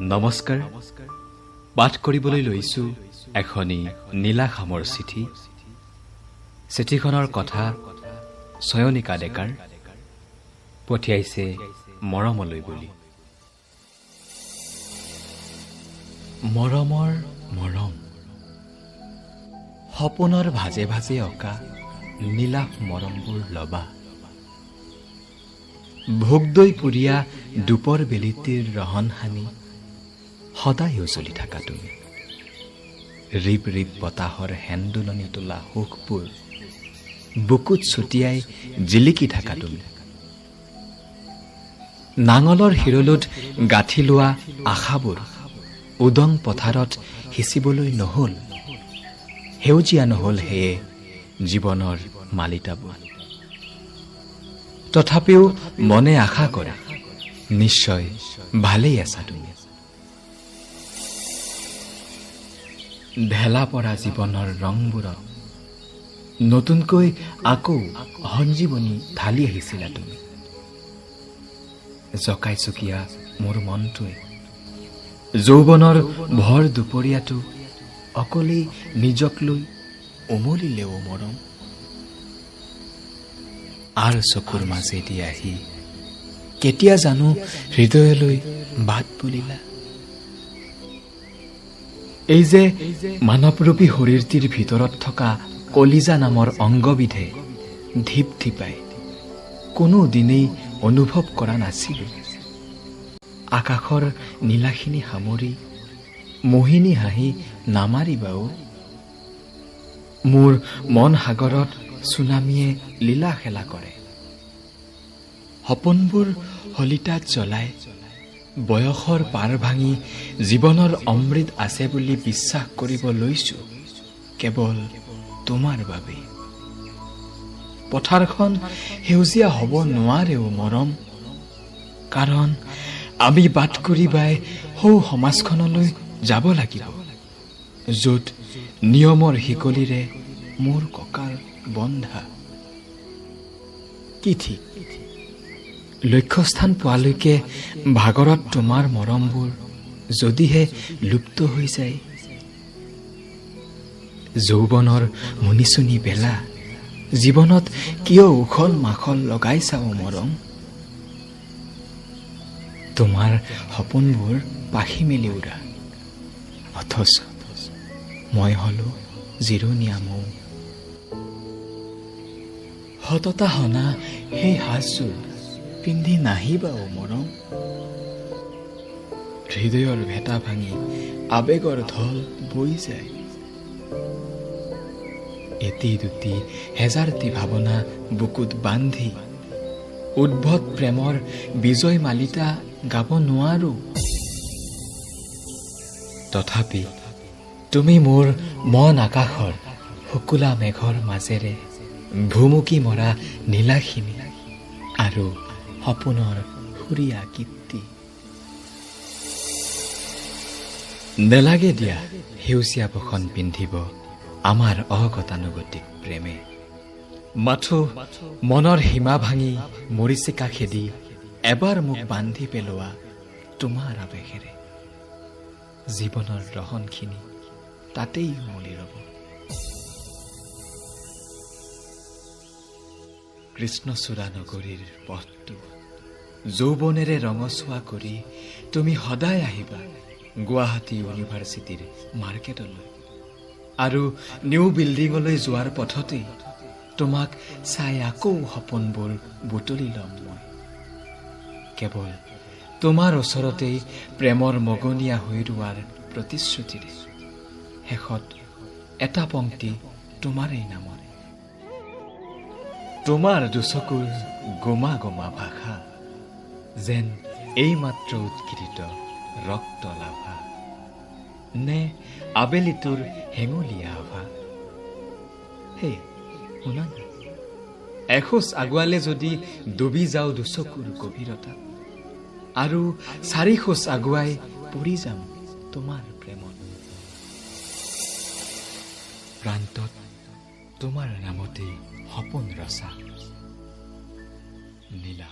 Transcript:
নমস্কাৰ। পাঠ কৰিবলৈ লৈছো এখনি নীলা খামৰ চিঠি। চিঠিখনৰ কথা চয়নিকা ডেকাৰ। পঠিয়াইছে মৰমলৈ বুলি। মৰমৰ মৰম, সপোনৰ ভাজে ভাজে অঁকা নীলা মৰমবোৰ লবা। ভোগদৈ পুৰীয়া দুপৰ বেলিটিৰ ৰহন সানি সদায় উজলি থাকা তুমি। ৰিপ ৰিপ বতাহৰ হেন্দোলনি তোলা সুখবোৰ বুকুত ছটিয়াই জিলিকি থাকা তুমি। নাঙলৰ শিৰলোত গাঁঠি লোৱা আশাবোৰ উদং পথাৰত সিঁচিবলৈ নহল, সেউজীয়া নহল সেয়ে জীৱনৰ মালিতাবোৰ। তথাপিও মনে আশা কৰে নিশ্চয় ভালেই আছা তুমি। ঢেলা পৰা জীৱনৰ ৰংবোৰত নতুনকৈ আকৌ সঞ্জীৱনী ঢালি আহিছিলা তুমি। জকাই চকীয়া মোৰ মনটোৱে যৌৱনৰ ভৰ দুপৰীয়াটো অকলেই নিজক লৈ উমলিলেও মৰম। আৰ চকুৰ মাজেদি আহি কেতিয়া জানো হৃদয়লৈ বাট বুলিলা। এই যে মানৱৰূপী শৰীৰটিৰ ভিতৰত থকা কলিজা নামৰ অংগবিধে ধিপ ধিপাই কোনো দিনেই অনুভৱ কৰা নাছিল। আকাশৰ নীলাখিনি সামৰি মোহিনী হাঁহি নামাৰিবাও। মোৰ মন সাগৰত চুনামীয়ে লীলা খেলা কৰে। সপোনবোৰ হলিতাত জ্বলাই বয়সৰ পাৰ ভাঙি জীৱনৰ অমৃত আছে বুলি বিশ্বাস কৰিব লৈছো কেৱল তোমাৰ বাবে। পথাৰখন সেউজীয়া হ'ব নোৱাৰেও মৰম, কাৰণ আমি বাট কৰি বাই সৌ সমাজখনলৈ যাব লাগিব য'ত নিয়মৰ শিকলিৰে মোৰ কঁকাল বন্ধা। কি ঠিক লক্ষ্যস্থান পোৱালৈকে ভাগৰত তোমাৰ মৰমবোৰ যদিহে লুপ্ত হৈ যায়। যৌৱনৰ মুনিচুনি বেলা জীৱনত কিয় উখল মাখল লগাই চাও মৰম। তোমাৰ সপোনবোৰ পাখি মেলি উৰা, অথচ মই হলো জিৰণীয়া মৌ। সততা হনা সেই সাজযোৰ পিন্ধি নাহিবাও মৰম। হৃদয়ৰ ভেটা ভাঙি আবেগৰ ঢল বৈ যায়। এটি দুটি হেজাৰটি ভাৱনা বুকুত বান্ধি উদ্ভট প্ৰেমৰ বিজয় মালিতা গাব নোৱাৰো। তথাপি তুমি মোৰ মন আকাশৰ শুকুলা মেঘৰ মাজেৰে ভুমুকি মৰা নীলাখিনি আৰু সপোনৰ সুৰীয়া কীৰ্তি। নেলাগে দিয়া সেউজীয়া বসন পিন্ধিব আমাৰ অগতানুগতিক প্ৰেমে। মাথো মনৰ সীমা ভাঙি মৰিচিকা খেদি এবাৰ মোক বান্ধি পেলোৱা তোমাৰ আৱেশেৰে। জীৱনৰ ৰহনখিনি তাতেই উমলি ৰব। কৃষ্ণচূড়া নগৰীৰ পথটো যৌৱনেৰে ৰঙচুৱা কৰি তুমি সদায় আহিবা গুৱাহাটী ইউনিভাৰ্চিটিৰ মাৰ্কেটলৈ। আৰু নিউ বিল্ডিঙলৈ যোৱাৰ পথতেই তোমাক চাই আকৌ সপোনবোৰ বুটলি ল'ম মই। কেৱল তোমাৰ ওচৰতেই প্ৰেমৰ মগনীয়া হৈ ৰোৱাৰ প্ৰতিশ্ৰুতিৰে শেষত এটা পংক্তি তোমাৰেই নামত। তোমাৰ দুচকুৰ গোমা গোমা ভাষা যেন এইমাত্ৰ উৎকৃত ৰক্ত লাভা, নে আবেলিটোৰ হেঙুলীয়া আভা। হে শুনা না, এখোজ আগুৱালে যদি ডুবি যাওঁ দুচকুৰ গভীৰতাত, আৰু চাৰিখোজ আগুৱাই পৰি যাম তোমাৰ প্ৰেমত। প্ৰান্তত তোমাৰ নামতেই সপোন ৰচা নীলা।